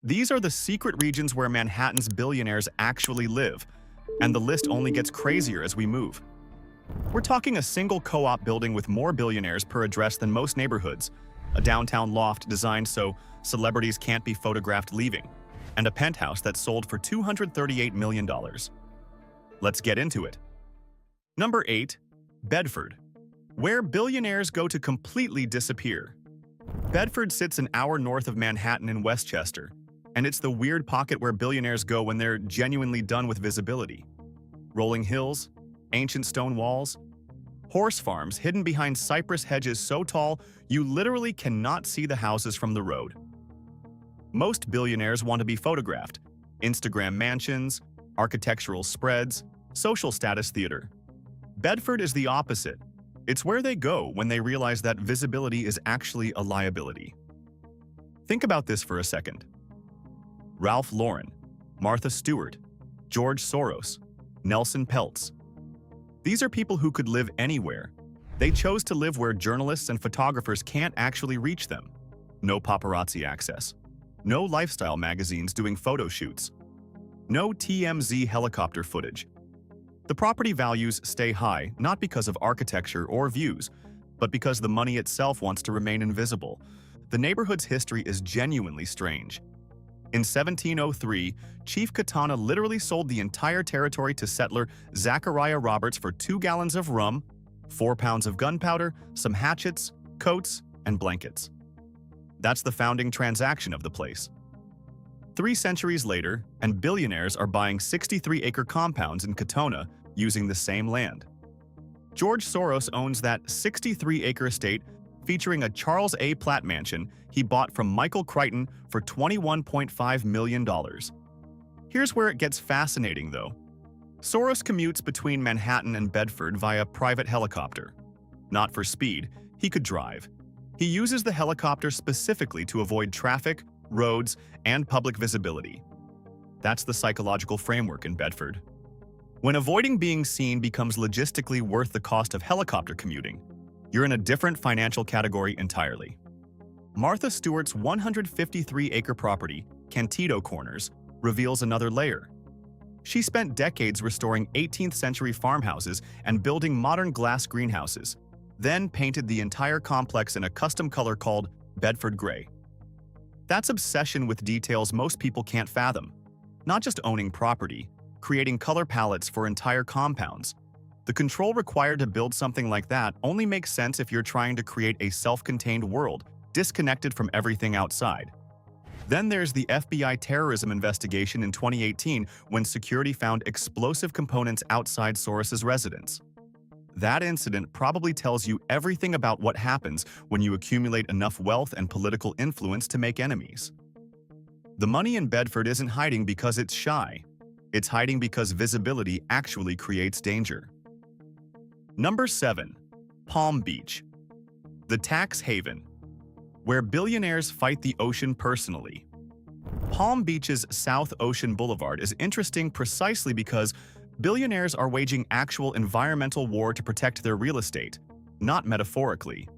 These are the secret regions where Manhattan's billionaires actually live, and the list only gets crazier as we move. We're talking a single co-op building with more billionaires per address than most neighborhoods, a downtown loft designed so celebrities can't be photographed leaving, and a penthouse that sold for $238 million. Let's get into it. Number 8. Bedford, where billionaires go to completely disappear. Bedford sits an hour north of Manhattan in Westchester, and it's the weird pocket where billionaires go when they're genuinely done with visibility. Rolling hills, ancient stone walls, horse farms hidden behind cypress hedges so tall you literally cannot see the houses from the road. Most billionaires want to be photographed. Instagram mansions, architectural spreads, social status theater. Bedford is the opposite. It's where they go when they realize that visibility is actually a liability. Think about this for a second. Ralph Lauren, Martha Stewart, George Soros, Nelson Peltz. These are people who could live anywhere. They chose to live where journalists and photographers can't actually reach them. No paparazzi access. No lifestyle magazines doing photo shoots. No TMZ helicopter footage. The property values stay high not because of architecture or views, but because the money itself wants to remain invisible. The neighborhood's history is genuinely strange. In 1703, Chief Katana literally sold the entire territory to settler Zachariah Roberts for 2 gallons of rum, 4 pounds of gunpowder, some hatchets, coats, and blankets. That's the founding transaction of the place. 3 centuries later, and billionaires are buying 63-acre compounds in Katona using the same land. George Soros owns that 63-acre estate featuring a Charles A. Platt mansion he bought from Michael Crichton for $21.5 million. Here's where it gets fascinating, though. Soros commutes between Manhattan and Bedford via private helicopter. Not for speed, he could drive. He uses the helicopter specifically to avoid traffic, roads, and public visibility. That's the psychological framework in Bedford. When avoiding being seen becomes logistically worth the cost of helicopter commuting, you're in a different financial category entirely. Martha Stewart's 153-acre property, Cantido Corners, reveals another layer. She spent decades restoring 18th-century farmhouses and building modern glass greenhouses, then painted the entire complex in a custom color called Bedford Gray. That's obsession with details most people can't fathom. Not just owning property, creating color palettes for entire compounds. The control required to build something like that only makes sense if you're trying to create a self-contained world, disconnected from everything outside. Then there's the FBI terrorism investigation in 2018 when security found explosive components outside Soros's residence. That incident probably tells you everything about what happens when you accumulate enough wealth and political influence to make enemies. The money in Bedford isn't hiding because it's shy. It's hiding because visibility actually creates danger. Number 7. Palm Beach, the tax haven, where billionaires fight the ocean personally. Palm Beach's South Ocean Boulevard is interesting precisely because billionaires are waging actual environmental war to protect their real estate, not metaphorically.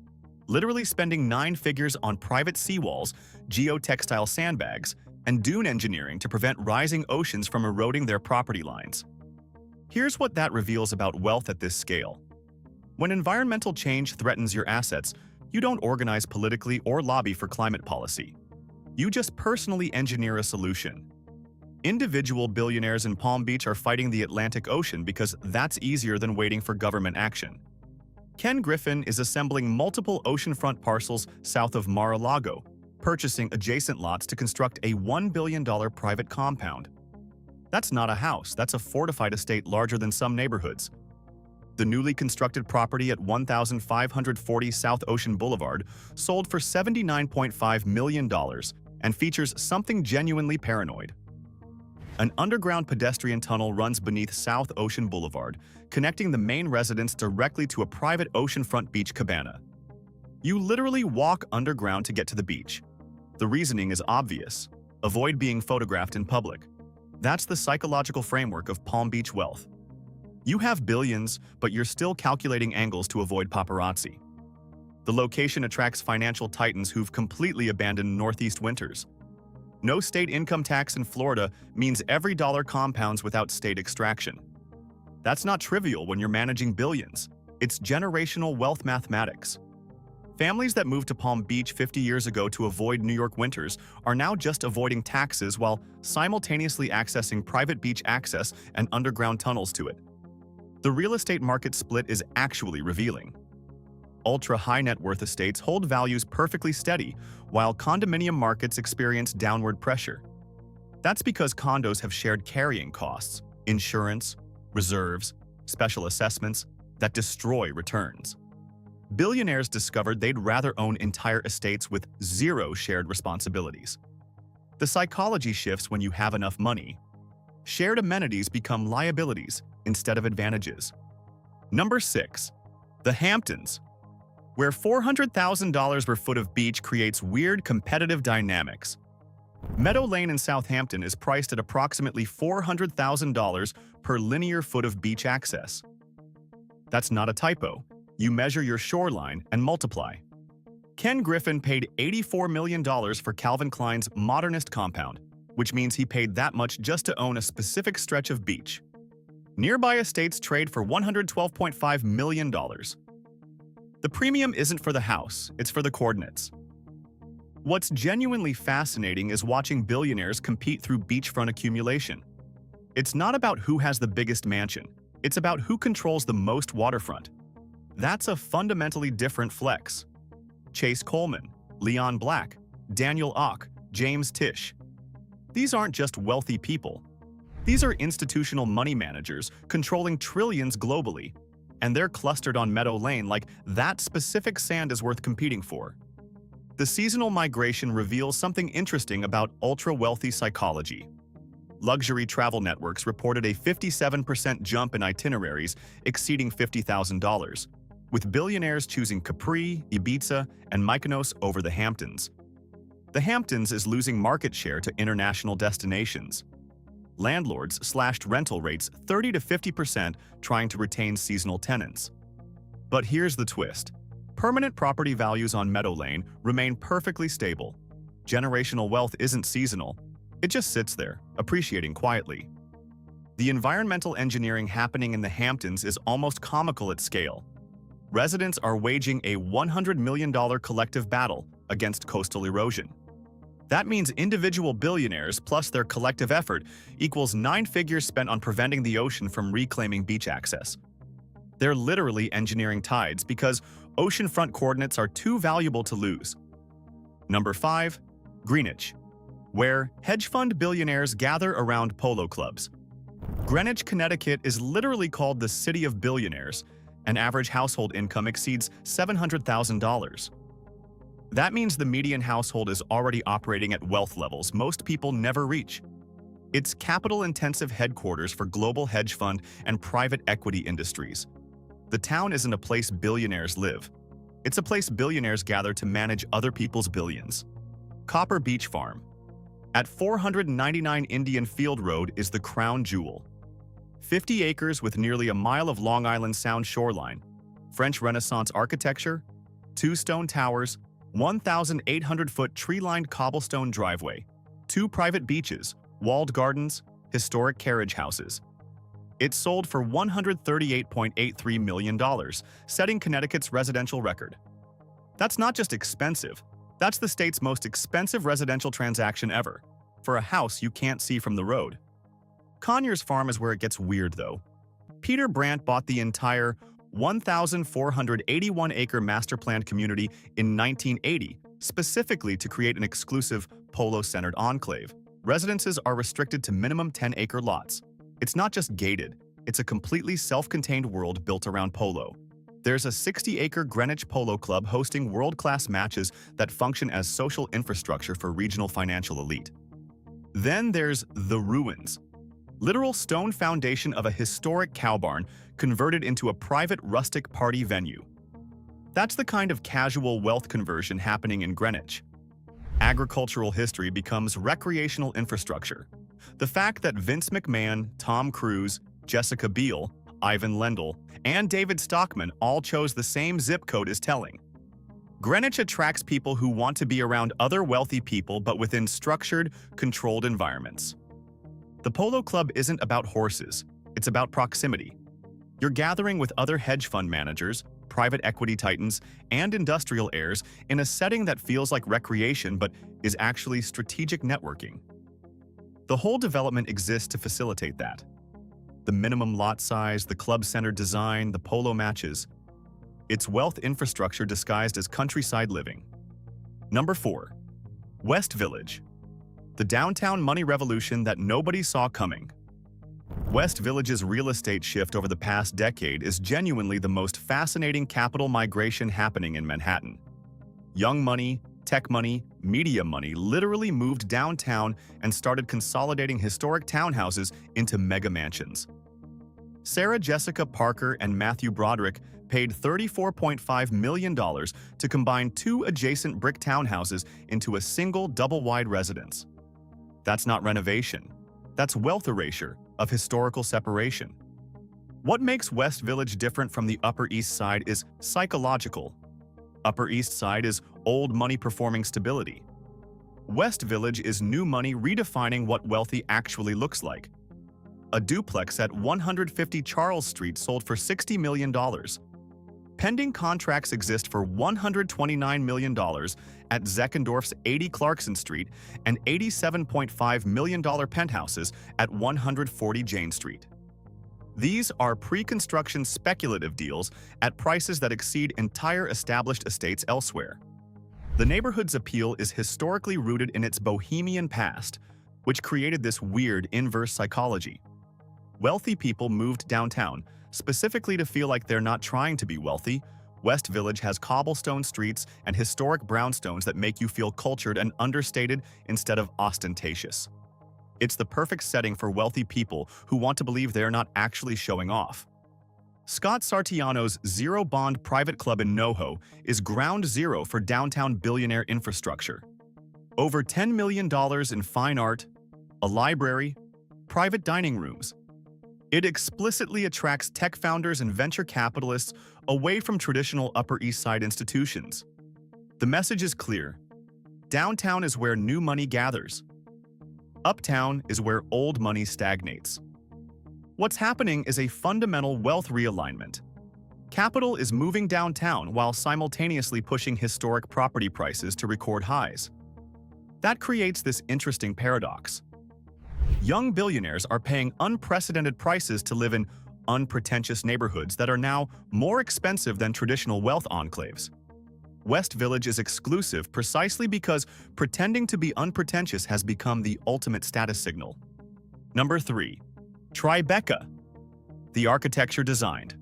Literally spending 9 figures on private seawalls, geotextile sandbags, and dune engineering to prevent rising oceans from eroding their property lines. Here's what that reveals about wealth at this scale. When environmental change threatens your assets, you don't organize politically or lobby for climate policy. You just personally engineer a solution. Individual billionaires in Palm Beach are fighting the Atlantic Ocean because that's easier than waiting for government action. Ken Griffin is assembling multiple oceanfront parcels south of Mar-a-Lago, purchasing adjacent lots to construct a $1 billion private compound. That's not a house, that's a fortified estate larger than some neighborhoods. The newly constructed property at 1540 South Ocean Boulevard sold for $79.5 million and features something genuinely paranoid. An underground pedestrian tunnel runs beneath South Ocean Boulevard, connecting the main residence directly to a private oceanfront beach cabana. You literally walk underground to get to the beach. The reasoning is obvious. Avoid being photographed in public. That's the psychological framework of Palm Beach wealth. You have billions, but you're still calculating angles to avoid paparazzi. The location attracts financial titans who've completely abandoned Northeast winters. No state income tax in Florida means every dollar compounds without state extraction. That's not trivial when you're managing billions. It's generational wealth mathematics. Families that moved to Palm Beach 50 years ago to avoid New York winters are now just avoiding taxes while simultaneously accessing private beach access and underground tunnels to it. The real estate market split is actually revealing. Ultra-high net worth estates hold values perfectly steady, while condominium markets experience downward pressure. That's because condos have shared carrying costs, insurance, reserves, special assessments that destroy returns. Billionaires discovered they'd rather own entire estates with zero shared responsibilities. The psychology shifts when you have enough money. Shared amenities become liabilities instead of advantages. Number 6. The Hamptons, where $400,000 per foot of beach creates weird competitive dynamics. Meadow Lane in Southampton is priced at approximately $400,000 per linear foot of beach access. That's not a typo. You measure your shoreline and multiply. Ken Griffin paid $84 million for Calvin Klein's modernist compound, which means he paid that much just to own a specific stretch of beach. Nearby estates trade for $112.5 million. The premium isn't for the house, it's for the coordinates. What's genuinely fascinating is watching billionaires compete through beachfront accumulation. It's not about who has the biggest mansion, it's about who controls the most waterfront. That's a fundamentally different flex. Chase Coleman, Leon Black, Daniel Ock, James Tisch. These aren't just wealthy people. These are institutional money managers controlling trillions globally, and they're clustered on Meadow Lane like that specific sand is worth competing for. The seasonal migration reveals something interesting about ultra-wealthy psychology. Luxury travel networks reported a 57% jump in itineraries exceeding $50,000. With billionaires choosing Capri, Ibiza, and Mykonos over the Hamptons. The Hamptons is losing market share to international destinations. Landlords slashed rental rates 30 to 50% trying to retain seasonal tenants. But here's the twist. Permanent property values on Meadow Lane remain perfectly stable. Generational wealth isn't seasonal. It just sits there, appreciating quietly. The environmental engineering happening in the Hamptons is almost comical at scale. Residents are waging a $100 million collective battle against coastal erosion. That means individual billionaires plus their collective effort equals 9 figures spent on preventing the ocean from reclaiming beach access. They're literally engineering tides because oceanfront coordinates are too valuable to lose. Number 5. Greenwich, where hedge fund billionaires gather around polo clubs. Greenwich, Connecticut is literally called the City of Billionaires. An average household income exceeds $700,000. That means the median household is already operating at wealth levels most people never reach. It's capital-intensive headquarters for global hedge fund and private equity industries. The town isn't a place billionaires live. It's a place billionaires gather to manage other people's billions. Copper Beach Farm. At 499 Indian Field Road is the crown jewel. 50 acres with nearly a mile of Long Island Sound shoreline, French Renaissance architecture, 2 stone towers, 1,800-foot tree-lined cobblestone driveway, 2 private beaches, walled gardens, historic carriage houses. It sold for $138.83 million, setting Connecticut's residential record. That's not just expensive, that's the state's most expensive residential transaction ever, for a house you can't see from the road. Conyers Farm is where it gets weird, though. Peter Brandt bought the entire 1,481-acre master-planned community in 1980, specifically to create an exclusive polo-centered enclave. Residences are restricted to minimum 10-acre lots. It's not just gated, it's a completely self-contained world built around polo. There's a 60-acre Greenwich Polo Club hosting world-class matches that function as social infrastructure for regional financial elite. Then there's The Ruins, literal stone foundation of a historic cow barn converted into a private rustic party venue. That's the kind of casual wealth conversion happening in Greenwich. Agricultural history becomes recreational infrastructure. The fact that Vince McMahon, Tom Cruise, Jessica Biel, Ivan Lendl, and David Stockman all chose the same zip code is telling. Greenwich attracts people who want to be around other wealthy people but within structured, controlled environments. The Polo Club isn't about horses, it's about proximity. You're gathering with other hedge fund managers, private equity titans, and industrial heirs in a setting that feels like recreation but is actually strategic networking. The whole development exists to facilitate that. The minimum lot size, the club-centered design, the polo matches. It's wealth infrastructure disguised as countryside living. Number 4. West Village. The downtown money revolution that nobody saw coming. West Village's real estate shift over the past decade is genuinely the most fascinating capital migration happening in Manhattan. Young money, tech money, media money literally moved downtown and started consolidating historic townhouses into mega mansions. Sarah Jessica Parker and Matthew Broderick paid $34.5 million to combine 2 adjacent brick townhouses into a single double-wide residence. That's not renovation. That's wealth erasure of historical separation. What makes West Village different from the Upper East Side is psychological. Upper East Side is old money performing stability. West Village is new money redefining what wealthy actually looks like. A duplex at 150 Charles Street sold for $60 million. Pending contracts exist for $129 million at Zeckendorf's 80 Clarkson Street and $87.5 million penthouses at 140 Jane Street. These are pre-construction speculative deals at prices that exceed entire established estates elsewhere. The neighborhood's appeal is historically rooted in its bohemian past, which created this weird inverse psychology. Wealthy people moved downtown, specifically to feel like they're not trying to be wealthy. West Village has cobblestone streets and historic brownstones that make you feel cultured and understated instead of ostentatious. It's the perfect setting for wealthy people who want to believe they're not actually showing off. Scott Sartiano's Zero Bond Private Club in NoHo is ground zero for downtown billionaire infrastructure. Over $10 million in fine art, a library, private dining rooms. It explicitly attracts tech founders and venture capitalists away from traditional Upper East Side institutions. The message is clear. Downtown is where new money gathers. Uptown is where old money stagnates. What's happening is a fundamental wealth realignment. Capital is moving downtown while simultaneously pushing historic property prices to record highs. That creates this interesting paradox. Young billionaires are paying unprecedented prices to live in unpretentious neighborhoods that are now more expensive than traditional wealth enclaves. West Village is exclusive precisely because pretending to be unpretentious has become the ultimate status signal. Number 3. Tribeca. The architecture designed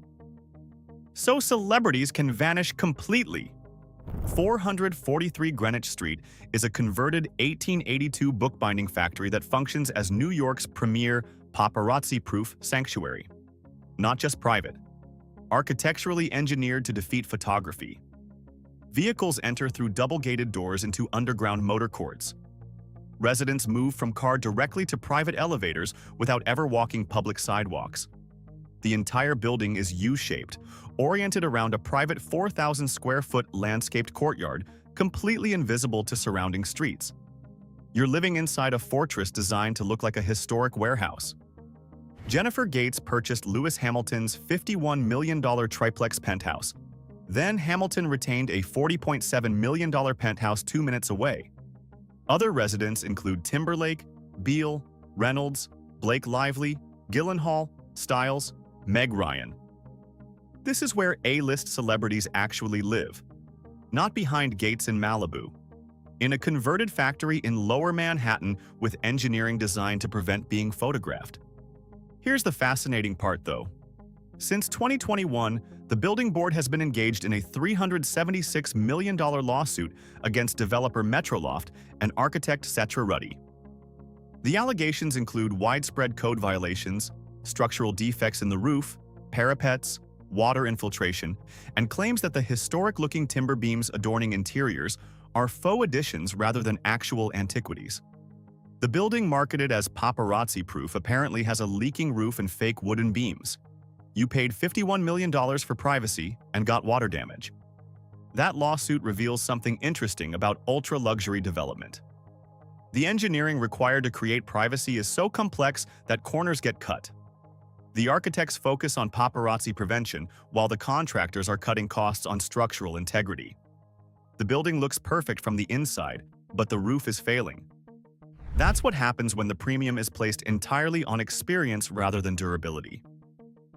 so celebrities can vanish completely. 443 Greenwich Street is a converted 1882 bookbinding factory that functions as New York's premier paparazzi-proof sanctuary. Not just private. Architecturally engineered to defeat photography. Vehicles enter through double-gated doors into underground motor courts. Residents move from car directly to private elevators without ever walking public sidewalks. The entire building is U-shaped, oriented around a private 4,000-square-foot landscaped courtyard, completely invisible to surrounding streets. You're living inside a fortress designed to look like a historic warehouse. Jennifer Gates purchased Lewis Hamilton's $51 million triplex penthouse. Then Hamilton retained a $40.7 million penthouse 2 minutes away. Other residents include Timberlake, Beale, Reynolds, Blake Lively, Gyllenhaal, Stiles, Meg Ryan. This is where A-list celebrities actually live, not behind gates in Malibu. In a converted factory in Lower Manhattan with engineering designed to prevent being photographed. Here's the fascinating part, though. Since 2021, the building board has been engaged in a $376 million lawsuit against developer Metroloft and architect Setra Ruddy. The allegations include widespread code violations, structural defects in the roof, parapets, water infiltration, and claims that the historic-looking timber beams adorning interiors are faux additions rather than actual antiquities. The building, marketed as paparazzi-proof, apparently has a leaking roof and fake wooden beams. You paid $51 million for privacy and got water damage. That lawsuit reveals something interesting about ultra-luxury development. The engineering required to create privacy is so complex that corners get cut. The architects focus on paparazzi prevention, while the contractors are cutting costs on structural integrity. The building looks perfect from the inside, but the roof is failing. That's what happens when the premium is placed entirely on experience rather than durability.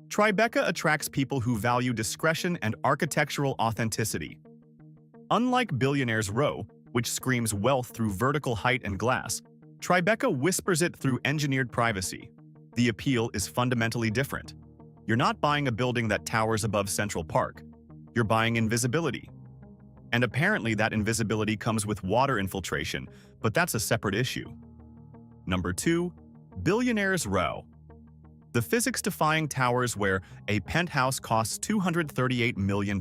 Tribeca attracts people who value discretion and architectural authenticity. Unlike Billionaires Row, which screams wealth through vertical height and glass, Tribeca whispers it through engineered privacy. The appeal is fundamentally different. You're not buying a building that towers above Central Park. You're buying invisibility. And apparently that invisibility comes with water infiltration, but that's a separate issue. Number 2. Billionaires Row. The physics-defying towers where a penthouse costs $238 million.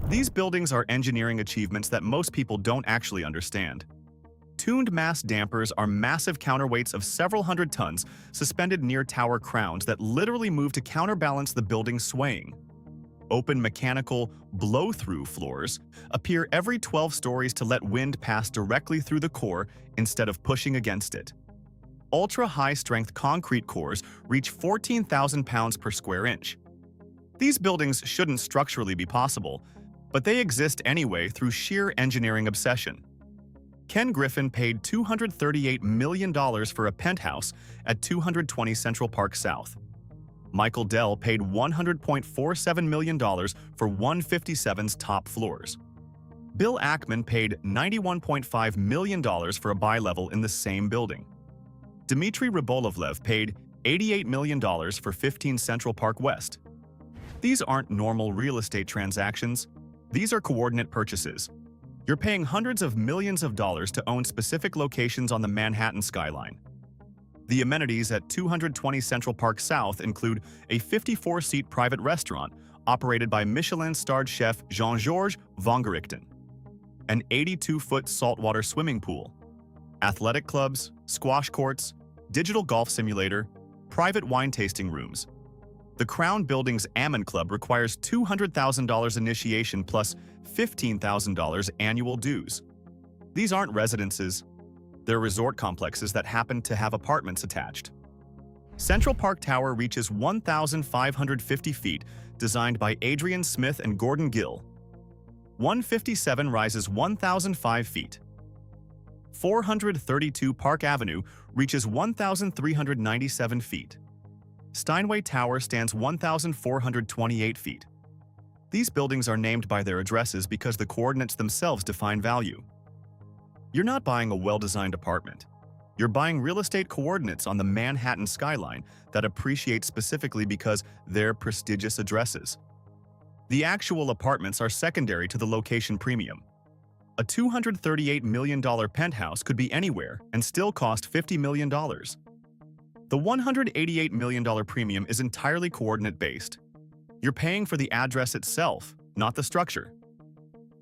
These buildings are engineering achievements that most people don't actually understand. Tuned mass dampers are massive counterweights of several hundred tons suspended near tower crowns that literally move to counterbalance the building's swaying. Open mechanical blow-through floors appear every 12 stories to let wind pass directly through the core instead of pushing against it. Ultra-high-strength concrete cores reach 14,000 pounds per square inch. These buildings shouldn't structurally be possible, but they exist anyway through sheer engineering obsession. Ken Griffin paid $238 million for a penthouse at 220 Central Park South. Michael Dell paid $100.47 million for 157's top floors. Bill Ackman paid $91.5 million for a bi-level in the same building. Dmitry Rybolovlev paid $88 million for 15 Central Park West. These aren't normal real estate transactions. These are coordinate purchases. You're paying hundreds of millions of dollars to own specific locations on the Manhattan skyline. The amenities at 220 Central Park South include a 54-seat private restaurant operated by Michelin-starred chef Jean-Georges Vongerichten, an 82-foot saltwater swimming pool, athletic clubs, squash courts, digital golf simulator, private wine tasting rooms. The Crown Building's Ammon Club requires $200,000 initiation plus $15,000 annual dues. These aren't residences. They're resort complexes that happen to have apartments attached. Central Park Tower reaches 1,550 feet, designed by Adrian Smith and Gordon Gill. 157 rises 1,005 feet. 432 Park Avenue reaches 1,397 feet. Steinway Tower stands 1,428 feet. These buildings are named by their addresses because the coordinates themselves define value. You're not buying a well-designed apartment. You're buying real estate coordinates on the Manhattan skyline that appreciate specifically because they're prestigious addresses. The actual apartments are secondary to the location premium. A $238 million penthouse could be anywhere and still cost $50 million. The $188 million premium is entirely coordinate-based. You're paying for the address itself, not the structure.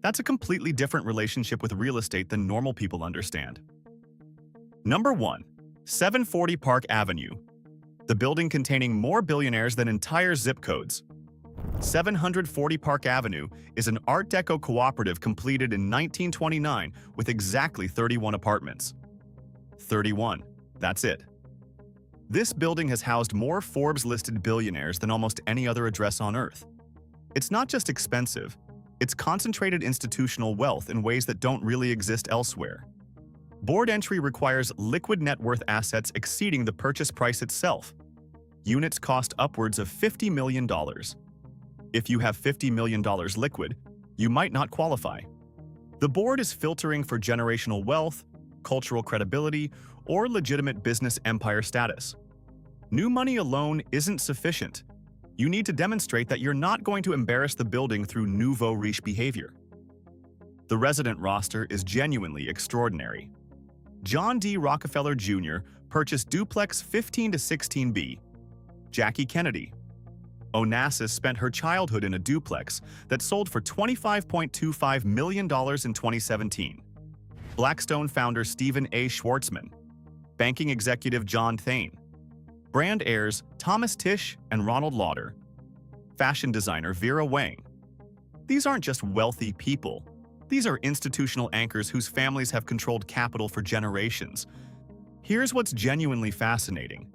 That's a completely different relationship with real estate than normal people understand. Number 1. 740 Park Avenue. The building containing more billionaires than entire zip codes. 740 Park Avenue is an Art Deco cooperative completed in 1929 with exactly 31 apartments. 31. That's it. This building has housed more Forbes-listed billionaires than almost any other address on Earth. It's not just expensive, it's concentrated institutional wealth in ways that don't really exist elsewhere. Board entry requires liquid net worth assets exceeding the purchase price itself. Units cost upwards of $50 million. If you have $50 million liquid, you might not qualify. The board is filtering for generational wealth, cultural credibility, or legitimate business empire status. New money alone isn't sufficient. You need to demonstrate that you're not going to embarrass the building through nouveau riche behavior. The resident roster is genuinely extraordinary. John D. Rockefeller Jr. purchased duplex 15 to 16B. Jackie Kennedy. Onassis spent her childhood in a duplex that sold for $25.25 million in 2017. Blackstone founder Stephen A. Schwartzman. Banking executive John Thain. Brand heirs Thomas Tisch and Ronald Lauder. Fashion designer Vera Wang. These aren't just wealthy people. These are institutional anchors whose families have controlled capital for generations. Here's what's genuinely fascinating.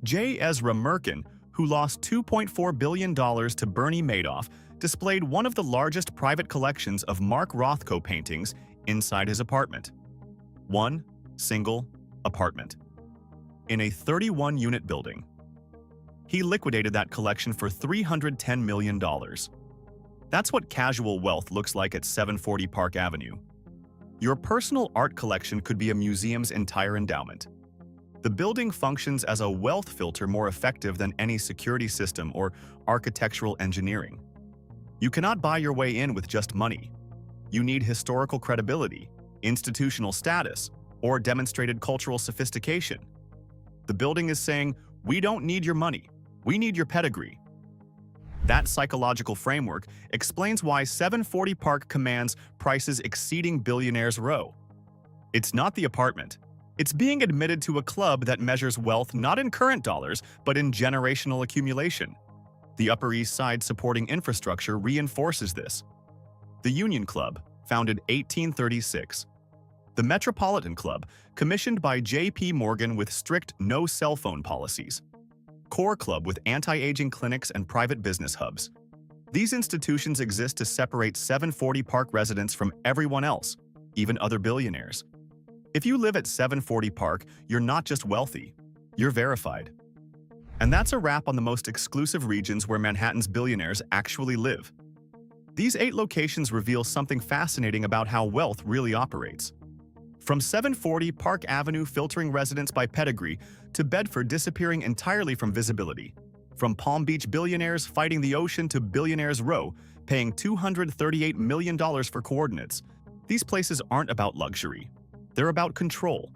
J. Ezra Merkin, who lost $2.4 billion to Bernie Madoff, displayed one of the largest private collections of Mark Rothko paintings inside his apartment. One single apartment. In a 31-unit building. He liquidated that collection for $310 million. That's what casual wealth looks like at 740 Park Avenue. Your personal art collection could be a museum's entire endowment. The building functions as a wealth filter more effective than any security system or architectural engineering. You cannot buy your way in with just money. You need historical credibility, institutional status, or demonstrated cultural sophistication. The building is saying, "We don't need your money. We need your pedigree." That psychological framework explains why 740 Park commands prices exceeding Billionaires Row. It's not the apartment. It's being admitted to a club that measures wealth not in current dollars, but in generational accumulation. The Upper East Side supporting infrastructure reinforces this. The Union Club, founded 1836. The Metropolitan Club, commissioned by J.P. Morgan with strict no cell phone policies. Core Club with anti-aging clinics and private business hubs. These institutions exist to separate 740 Park residents from everyone else, even other billionaires. If you live at 740 Park, you're not just wealthy, you're verified. And that's a wrap on the most exclusive regions where Manhattan's billionaires actually live. These 8 locations reveal something fascinating about how wealth really operates. From 740 Park Avenue filtering residents by pedigree to Bedford disappearing entirely from visibility. From Palm Beach billionaires fighting the ocean to Billionaires Row paying $238 million for coordinates. These places aren't about luxury. They're about control.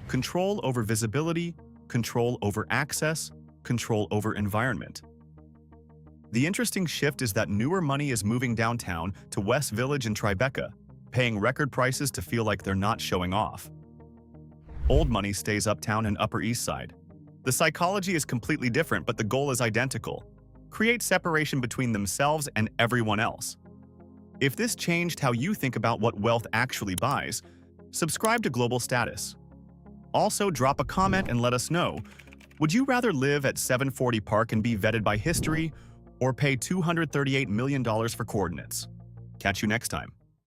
Control over visibility, control over access, control over environment. The interesting shift is that newer money is moving downtown to West Village and Tribeca, paying record prices to feel like they're not showing off. Old money stays uptown and Upper East Side. The psychology is completely different, but the goal is identical. Create separation between themselves and everyone else. If this changed how you think about what wealth actually buys, subscribe to Global Status. Also, drop a comment and let us know, would you rather live at 740 Park and be vetted by history, or pay $238 million for coordinates? Catch you next time.